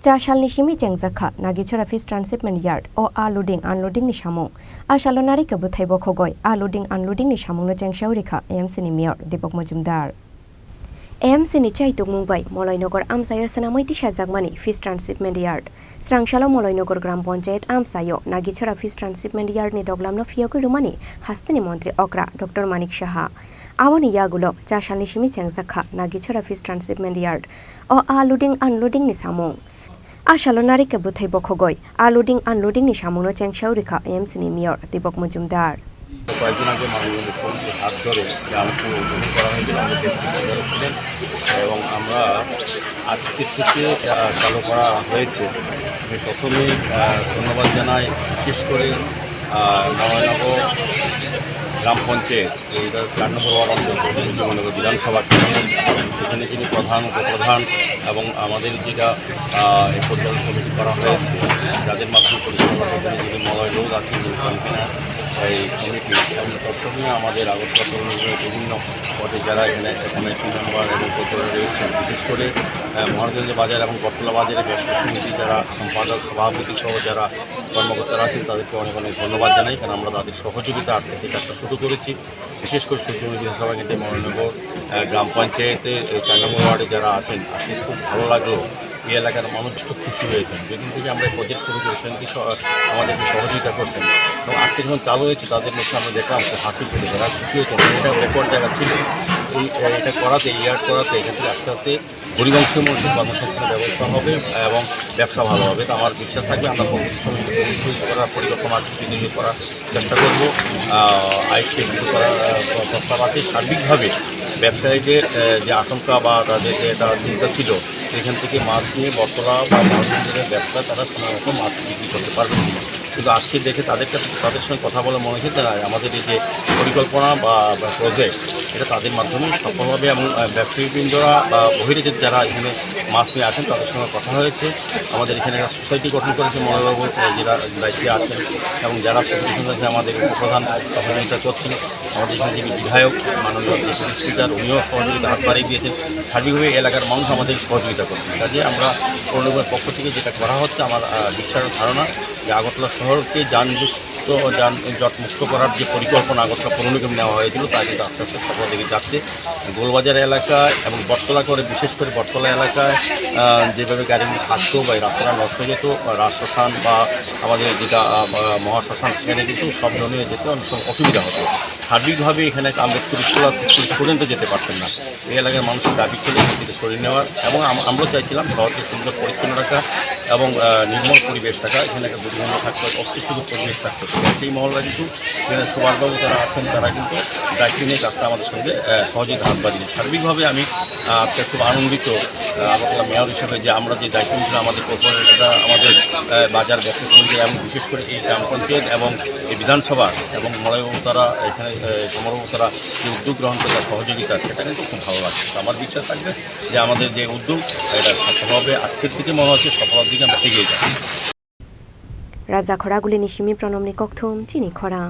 Chasalni Simi Chengjakha Nagichherra Fish Transhipment Yard o loading unloading ni Samung Asalo narika buthai bokhogoi loading unloading ni Samung no Chengshaurikha AMC ni Mayor Dipok Majumdar AMC ni Chaituk Mumbai Moloinogar Amsayo Sanamoiti Shazagmani Fish Transhipment Yard Strangshalo Moloinogar Gram Panchayat Amsayo Nagichherra Fish Transhipment Yard ni Doglamno Fiyoku Rumani Hastini Montri Okra Dr. Manik Shaha Awani Yagulo Chasalni Simi Chengjakha Nagichherra Fish Transhipment Yard o loading unloading ni Samung Asalo narika buthai bokhogoi loading unloading ni Samung no Chengshaurikha AMC ni Mayor Dipok Majumdar কয়েকদিন আগে মাননীয় মুখ্যমন্ত্রীর হাত ধরে গ্রামকে উদ্বোধন করা হয়েছিল আমাদের ছিলেন এবং আমরা আজকে থেকে চালু করা হয়েছে আমি প্রথমেই ধন্যবাদ জানাই বিশেষ করে নয়নগর গ্রাম পঞ্চায়েত এইটা 4 নম্বর ওয়ার্ড অন্তর্গত বিধানসভা এখানে যিনি প্রধান উপপ্রধান এবং আমাদের যেটা এই পরিচালনা কমিটি করা হয়েছে যাদের মাধ্যমে পরিচালনা এখানে যিনি মলয় লোক আছেন যিনি কনভেনার এই কমিটি এবং প্রথমে আমাদের আগরতলা বিভিন্ন পদে যারা এখানে মেম্বার এবং পরিচালনা রয়েছেন বিশেষ করে মহারাজগঞ্জ বাজার এবং বটতলা বাজারে ব্যবসা সমিতি যারা সম্পাদক সভাপতি সহ যারা কর্মকর্তারা আছেন তাদেরকে অনেক অনেক ধন্যবাদ জানাই কারণ আমরা তাদের সহযোগিতা আজকে থেকে কাজটা শুরু করেছি বিশেষ করে সূর্যমণি বিধানসভা কেন্দ্রে মহানগর গ্রাম পঞ্চায়েতে 4 নম্বর ওয়ার্ডে যারা আছেন আজকে খুব ভালো লাগলো এই এলাকার মানুষ খুব খুশি হয়েছেন যেদিন থেকে আমরা প্রজেক্ট শুরু করেছেন আমাদেরকে সহযোগিতা করতেন এবং আজকে যখন চালু হয়েছে তাদের মধ্যে আমরা দেখলাম খুব হাসি ছিল যারা খুশি হয়েছেন এটা রেকর্ড জায়গা ছিল এটা করাতে ইয়ার্ড করাতে এখান থেকে আস্তে আস্তে গরিবংশের মধ্যে কর্মসংস্থানের ব্যবস্থা হবে এবং ব্যবসা ভালো হবে তো আমার বিশ্বাস থাকবে আমরা করার পরিকল্পনা তৈরি করার চেষ্টা করবো আইনকে শুরু করার প্রস্তাব আছে সার্বিকভাবে ব্যবসায়ীদের যে আশঙ্কা বা তাদের যে একটা চিন্তা ছিল সেখান থেকে মাছ নিয়ে বটতলা বা মহাজনদের ব্যবসা তারা কোনো রকম মাছ বিক্রি করতে পারবেন না কিন্তু আজকে দেখে তাদের সঙ্গে কথা বলে মনে হচ্ছে না আমাদের এই যে পরিকল্পনা বা প্রজেক্ট এটা তাদের মাধ্যমে সফল হবে এবং ব্যবসায়ীবৃন্দরা বা বহিরাজ্যের যারা এখানে মাছ নিয়ে আছেন তাদের সঙ্গে কথা হয়েছে আমাদের এখানে একটা সোসাইটি গঠন করেছে মনোবাবু যারা দায়িত্বে আছেন এবং যারা প্রতিষ্ঠান আমাদের উপপ্রধান সহযোগিতা করছেন আমাদের এখানে যিনি বিধায়ক মাননীয় স্পিকার উনিও সহযোগিতা হাত বাড়িয়ে দিয়েছেন সার্বিকভাবে এলাকার মানুষ আমাদের সহযোগিতা করছেন কাজে আমরা পৌরনিগমের পক্ষ থেকে যেটা করা হচ্ছে আমার বিশ্বাস ধারণা যে আগরতলা শহরকে যানজটমুক্ত করার যে পরিকল্পনা আগরতলা পৌরনিগম নেওয়া হয়েছিল তা কিন্তু আস্তে আস্তে সফল দিকে যাচ্ছে গোলবাজার এলাকায় এবং বটতলা করে বিশেষ করে বটতলা এলাকায় যেভাবে গাড়িগুলি থাকতো বা রাস্তাটা নষ্ট হয়ে যেত রাজশ্মশান বা আমাদের যেটা মহাশ্মশান সেখানে কিন্তু সব ধরনের যেত অনেক অসুবিধা হতো সার্বিকভাবে এখানে আম্বেদকর স্কুল পর্যন্ত যেতে পারতেন না এই এলাকার মানুষের দাবি ছিল সেটিকে সরিয়ে নেওয়ার এবং আমরাও চাইছিলাম শহরকে সুন্দর পরিচ্ছন্ন রাখা এবং নির্মল পরিবেশ থাকা এখানে একটা দুর্গন্ধ থাকতো অস্তিত্ব পরিবেশ থাকতো সেই মহল্লা কিন্তু এখানে সুভাষবাবু যারা আছেন তারা কিন্তু দায়িত্ব নিয়ে কাজটা আমাদের সঙ্গে সহযোগিতা হাত বাড়িয়েছে সার্বিকভাবে আমি খুব আনন্দিত আগরতলা মেয়র হিসেবে যে আমরা যে দায়িত্ব নিয়েছিলাম আমাদের কর্পোরেটররা আমাদের বাজার ব্যবসা সমিতি এবং বিশেষ করে এই গ্রাম পঞ্চায়েত এবং এই বিধানসভা এবং মলয়বাবু তারা এখানে সমরবাবু তারা যে উদ্যোগ গ্রহণ করে তার সহযোগিতা সেটা কিন্তু খুব ভালো লাগছে আমার বিশ্বাস থাকবে যে আমাদের যে উদ্যোগ এটা সফল হবে আজকের থেকে মনে হচ্ছে সফলতার দিকে আমরা এগিয়ে যাব রাজা খরাগুলি নিশিমি প্রণমনি কক্থম চিনি খরাং